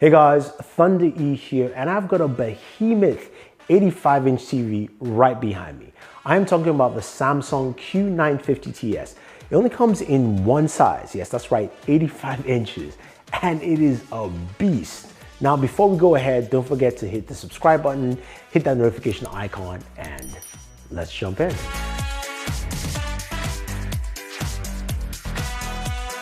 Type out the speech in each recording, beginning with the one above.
Hey guys, Thunder E here, and I've got a behemoth 85-inch TV right behind me. I'm talking about the Samsung Q950TS. It only comes in one size, yes, that's right, 85 inches, and it is a beast. Now, before we go ahead, don't forget to hit the subscribe button, hit that notification icon, and let's jump in.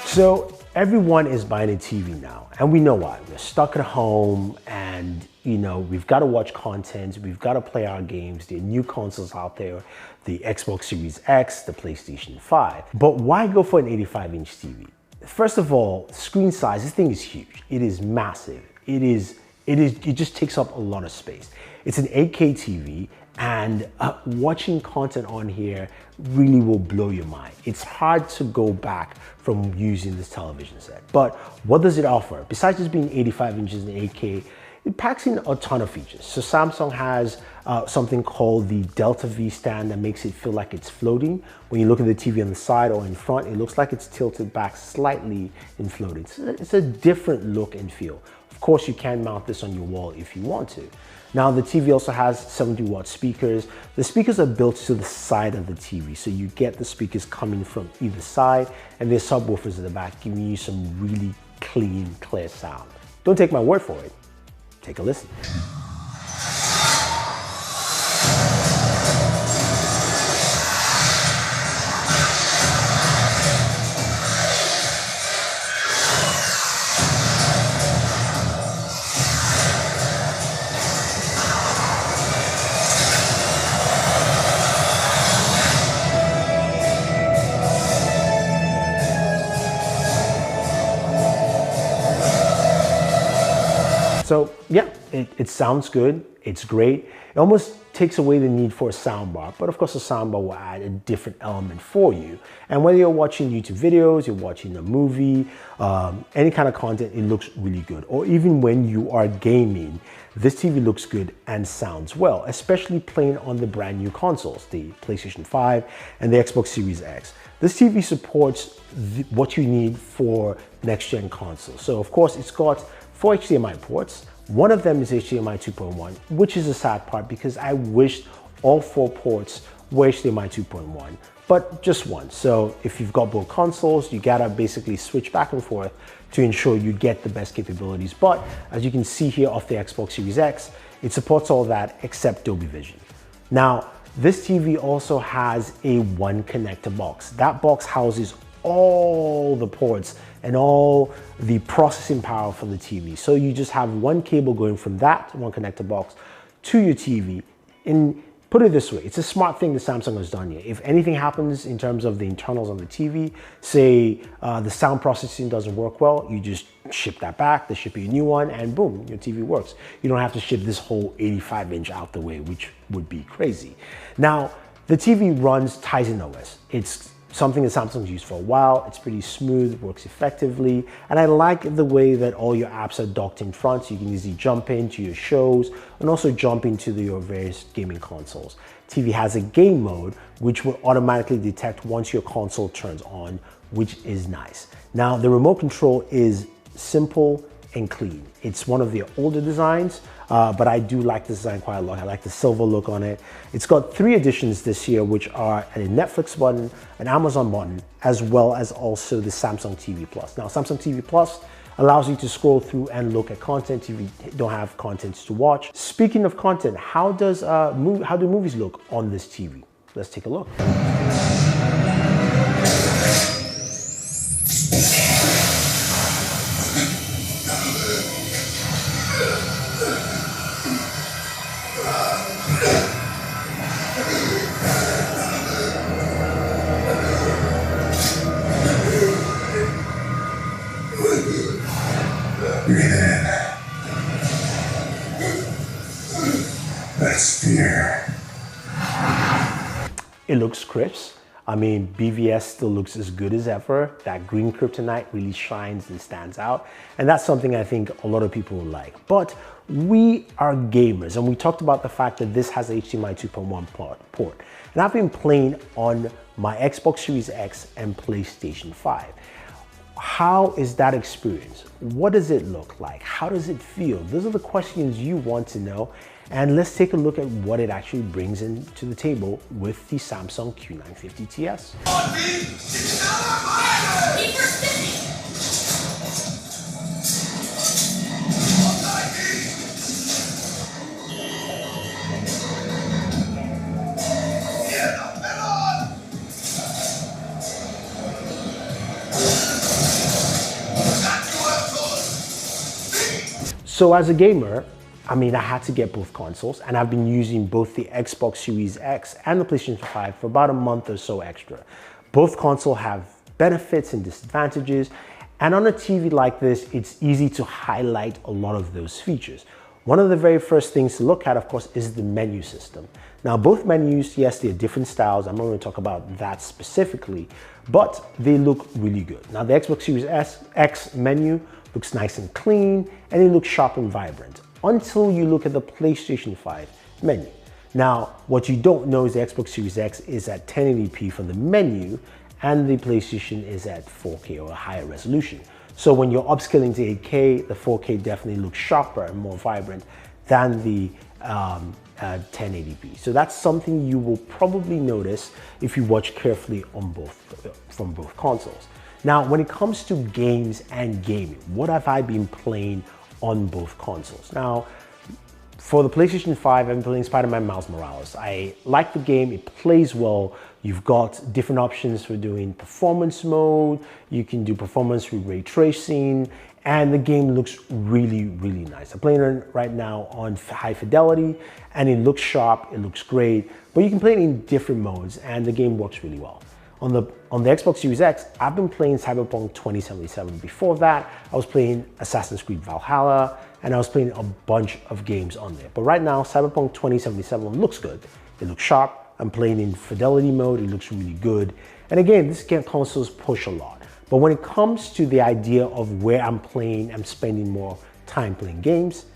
So, everyone is buying a TV now, and we know why. We're stuck at home and, we've got to watch content, we've got to play our games. There are new consoles out there, the Xbox Series X, the PlayStation 5. But why go for an 85-inch TV? First of all, screen size, this thing is huge. It is massive. It just takes up a lot of space. It's an 8K TV, and watching content on here really will blow your mind. It's hard to go back from using this television set. But what does it offer? Besides just being 85 inches and 8K, it packs in a ton of features. So Samsung has something called the Delta V stand that makes it feel like it's floating. When you look at the TV on the side or in front, it looks like it's tilted back slightly and floating. It's a different look and feel. Of course, you can mount this on your wall if you want to. Now, the TV also has 70-watt speakers. The speakers are built to the side of the TV, so you get the speakers coming from either side, and there's subwoofers at the back giving you some really clean, clear sound. Don't take my word for it. Take a listen. So yeah, it sounds good, it's great. It almost takes away the need for a soundbar, but of course a soundbar will add a different element for you. And whether you're watching YouTube videos, you're watching a movie, any kind of content, it looks really good. Or even when you are gaming, this TV looks good and sounds well, especially playing on the brand new consoles, the PlayStation 5 and the Xbox Series X. This TV supports what you need for next-gen consoles. So of course it's got 4 HDMI ports. One of them is HDMI 2.1, which is a sad part because I wished all 4 ports were HDMI 2.1, but just one. So if you've got both consoles, you gotta basically switch back and forth to ensure you get the best capabilities. But as you can see here off the Xbox Series X, it supports all that except Dolby Vision. Now, this TV also has a one connector box. That box houses all the ports and all the processing power for the TV. So you just have one cable going from that one connector box to your TV. And put it this way, it's a smart thing that Samsung has done here. If anything happens in terms of the internals on the TV, say the sound processing doesn't work well, you just ship that back, they ship you a new one, and boom, your TV works. You don't have to ship this whole 85-inch out the way, which would be crazy. Now, the TV runs Tizen OS. It's something that Samsung's used for a while. It's pretty smooth, works effectively. And I like the way that all your apps are docked in front, so you can easily jump into your shows and also jump into your various gaming consoles. TV has a game mode, which will automatically detect once your console turns on, which is nice. Now, the remote control is simple and clean. It's one of the older designs, but I do like this design quite a lot. I like the silver look on it. It's got 3 additions this year, which are a Netflix button, an Amazon button, as well as also the Samsung TV Plus. Now, Samsung TV Plus allows you to scroll through and look at content if you don't have content to watch. Speaking of content, how do movies look on this TV? Let's take a look. Breathe in. That's fear. It looks crisp. I mean, BVS still looks as good as ever. That green kryptonite really shines and stands out. And that's something I think a lot of people will like. But we are gamers, and we talked about the fact that this has HDMI 2.1 port. And I've been playing on my Xbox Series X and PlayStation 5. how is that experience? What does it look like? How does it feel? Those are the questions you want to know. And let's take a look at what it actually brings into the table with the Samsung Q950TS. So as a gamer, I had to get both consoles, and I've been using both the Xbox Series X and the PlayStation 5 for about a month or so extra. Both consoles have benefits and disadvantages, and on a TV like this, it's easy to highlight a lot of those features. One of the very first things to look at, of course, is the menu system. Now, both menus, yes, they're different styles. I'm not going to talk about that specifically, but they look really good. Now, the Xbox Series X menu looks nice and clean, and it looks sharp and vibrant until you look at the PlayStation 5 menu. Now, what you don't know is the Xbox Series X is at 1080p for the menu, and the PlayStation is at 4K or a higher resolution. So when you're upscaling to 8K, the 4K definitely looks sharper and more vibrant than the 1080p. So that's something you will probably notice if you watch carefully on from both consoles. Now, when it comes to games and gaming, what have I been playing on both consoles? Now, for the PlayStation 5, I've been playing Spider-Man Miles Morales. I like the game, it plays well. You've got different options for doing performance mode. You can do performance with ray tracing, and the game looks really, really nice. I'm playing it right now on high fidelity, and it looks sharp, it looks great, but you can play it in different modes, and the game works really well. On the Xbox Series X, I've been playing Cyberpunk 2077. Before that, I was playing Assassin's Creed Valhalla, and I was playing a bunch of games on there. But right now, Cyberpunk 2077 looks good. It looks sharp. I'm playing in fidelity mode. It looks really good. And again, this consoles push a lot. But when it comes to the idea of where I'm playing, I'm spending more time playing games,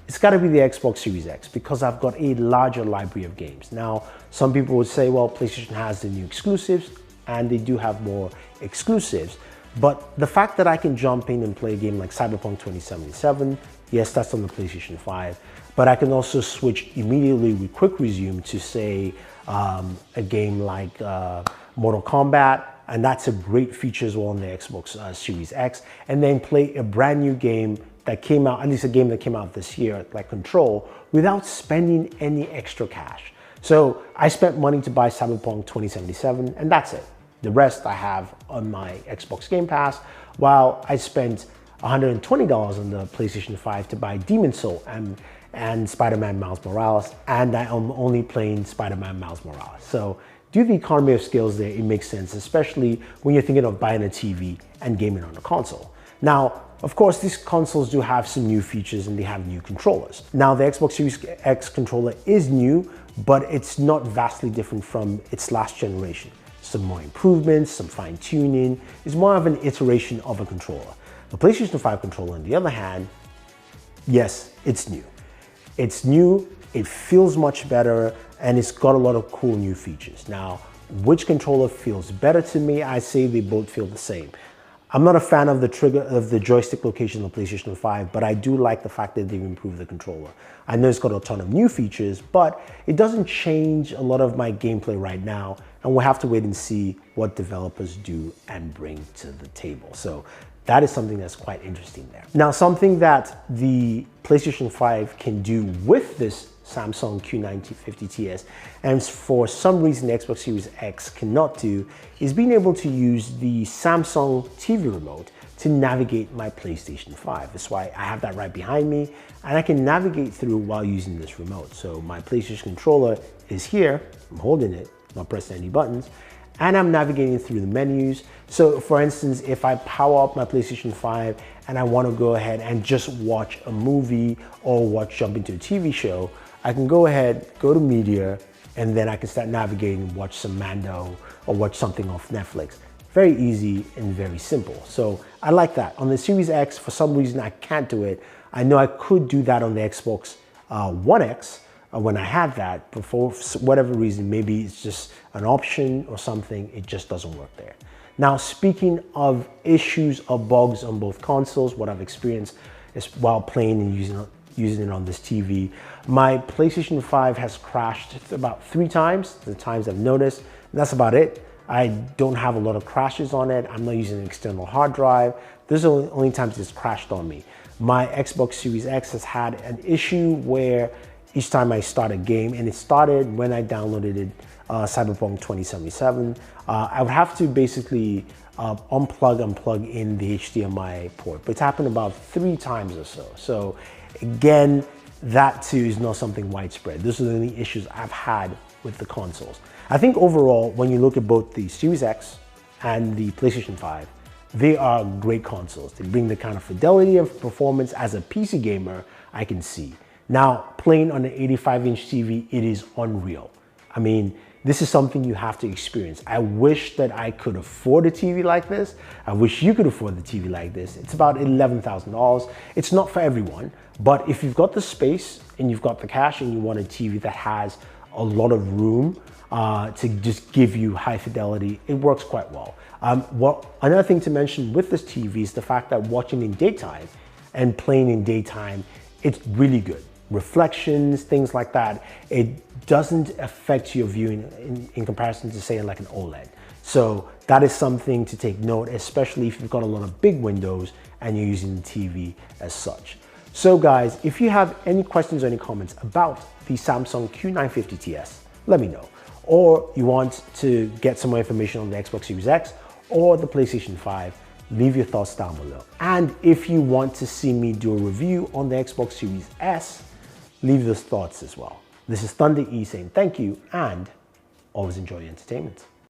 it's got to be the Xbox Series X because I've got a larger library of games. Now, some people would say, well, PlayStation has the new exclusives, and they do have more exclusives. But the fact that I can jump in and play a game like Cyberpunk 2077, yes, that's on the PlayStation 5, but I can also switch immediately with quick resume to say a game like Mortal Kombat, and that's a great feature as well on the Xbox Series X, and then play a brand new game that came out, at least a game that came out this year, like Control, without spending any extra cash. So I spent money to buy Cyberpunk 2077, and that's it. The rest I have on my Xbox Game Pass, while I spent $120 on the PlayStation 5 to buy Demon's Soul and Spider-Man Miles Morales, and I am only playing Spider-Man Miles Morales. So due to the economy of scales there, it makes sense, especially when you're thinking of buying a TV and gaming on a console. Now, of course, these consoles do have some new features and they have new controllers. Now, the Xbox Series X controller is new, but it's not vastly different from its last generation. Some more improvements, some fine tuning. It's more of an iteration of a controller. The PlayStation 5 controller, on the other hand, yes, it's new. It's new, it feels much better, and it's got a lot of cool new features. Now, which controller feels better to me? I say they both feel the same. I'm not a fan of the joystick location on the PlayStation 5, but I do like the fact that they've improved the controller. I know it's got a ton of new features, but it doesn't change a lot of my gameplay right now, and we'll have to wait and see what developers do and bring to the table. So that is something that's quite interesting there. Now, something that the PlayStation 5 can do with this Samsung Q950TS, and for some reason the Xbox Series X cannot do, is being able to use the Samsung TV remote to navigate my PlayStation 5. That's why I have that right behind me, and I can navigate through while using this remote. So my PlayStation controller is here, I'm holding it, not pressing any buttons, and I'm navigating through the menus. So for instance, if I power up my PlayStation 5 and I want to go ahead and just watch a movie or jump into a TV show, I can go ahead, go to media, and then I can start navigating, watch some Mando or watch something off Netflix. Very easy and very simple. So I like that. On the Series X, for some reason I can't do it. I know I could do that on the Xbox One X when I had that, but for whatever reason, maybe it's just an option or something, it just doesn't work there. Now, speaking of issues or bugs on both consoles, what I've experienced is while playing and using it on this TV, my PlayStation 5 has crashed about 3 times, the times I've noticed, and that's about it. I don't have a lot of crashes on it. I'm not using an external hard drive. Those are the only times it's crashed on me. My Xbox Series X has had an issue where each time I start a game, and it started when I downloaded it, Cyberpunk 2077, I would have to basically unplug in the HDMI port, but it's happened about 3 times or so. So again, that too is not something widespread. Those are the only issues I've had with the consoles. I think overall, when you look at both the Series X and the PlayStation 5, they are great consoles. They bring the kind of fidelity and performance as a PC gamer I can see. Now, playing on an 85-inch TV, it is unreal. I mean, this is something you have to experience. I wish that I could afford a TV like this. I wish you could afford the TV like this. It's about $11,000. It's not for everyone, but if you've got the space and you've got the cash and you want a TV that has a lot of room to just give you high fidelity, it works quite well. Another thing to mention with this TV is the fact that watching in daytime and playing in daytime, it's really good. Reflections, things like that, it doesn't affect your viewing in comparison to say like an OLED. So that is something to take note, especially if you've got a lot of big windows and you're using the TV as such. So guys, if you have any questions or any comments about the Samsung Q950TS, let me know. Or you want to get some more information on the Xbox Series X or the PlayStation 5, leave your thoughts down below. And if you want to see me do a review on the Xbox Series S, leave those thoughts as well. This is Thunder E saying thank you and always enjoy the entertainment.